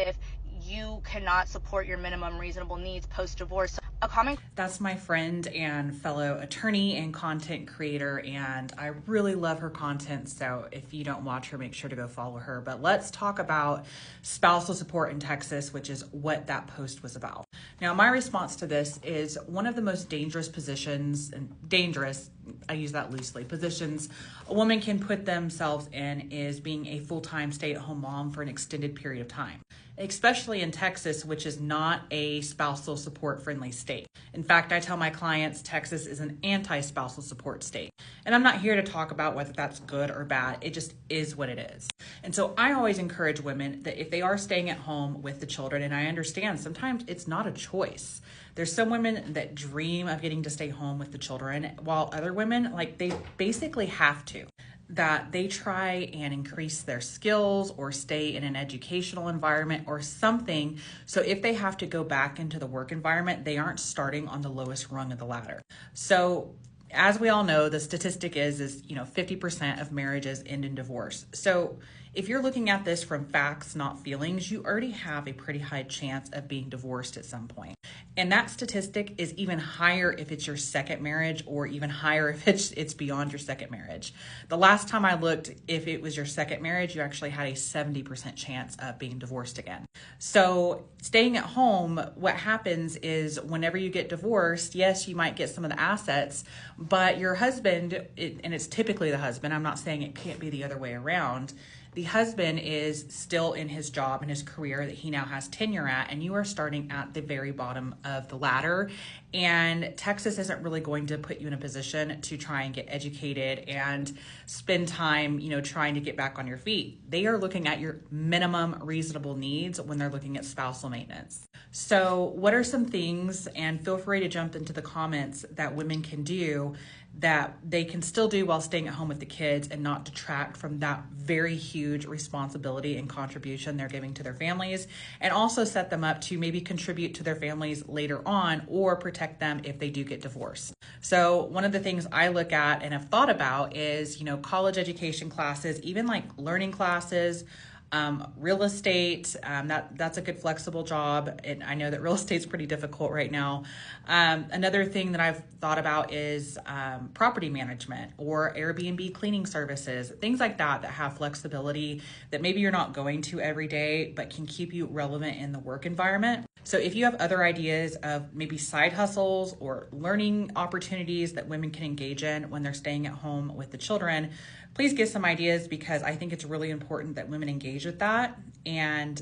if you cannot support your minimum reasonable needs post-divorce. A common That's my friend and fellow attorney and content creator, and I really love her content. So if you don't watch her, make sure to go follow her. But let's talk about spousal support in Texas, which is what that post was about. Now, my response to this is one of the most dangerous positions, and dangerous, I use that loosely, positions a woman can put themselves in is being a full-time stay-at-home mom for an extended period of time, especially in Texas, which is not a spousal support friendly state. In fact, I tell my clients Texas is an anti-spousal support state. And I'm not here to talk about whether that's good or bad. It just is what it is. And so I always encourage women that if they are staying at home with the children, and I understand sometimes it's not a choice. There's some women that dream of getting to stay home with the children, while other women, like, they basically have to, that they try and increase their skills or stay in an educational environment or something. So if they have to go back into the work environment, they aren't starting on the lowest rung of the ladder. So as we all know, the statistic is 50% of marriages end in divorce. So if you're looking at this from facts, not feelings, you already have a pretty high chance of being divorced at some point. And that statistic is even higher if it's your second marriage, or even higher if it's beyond your second marriage. The last time I looked, if it was your second marriage, you actually had a 70% chance of being divorced again. So staying at home, what happens is whenever you get divorced, yes, you might get some of the assets, but your husband, and it's typically the husband, I'm not saying it can't be the other way around, the husband is still in his job and his career that he now has tenure at, and you are starting at the very bottom of the ladder. And Texas isn't really going to put you in a position to try and get educated and spend time, trying to get back on your feet. They are looking at your minimum reasonable needs when they're looking at spousal maintenance. So what are some things, and feel free to jump into the comments, that women can do that they can still do while staying at home with the kids and not detract from that very huge responsibility and contribution they're giving to their families, and also set them up to maybe contribute to their families later on or protect them if they do get divorced. So one of the things I look at and have thought about is, college education classes, even like learning classes, real estate, that's a good flexible job. And I know that real estate's pretty difficult right now. Another thing that I've thought about is property management or Airbnb cleaning services, things like that have flexibility that maybe you're not going to every day, but can keep you relevant in the work environment. So if you have other ideas of maybe side hustles or learning opportunities that women can engage in when they're staying at home with the children, please give some ideas, because I think it's really important that women engage with that. And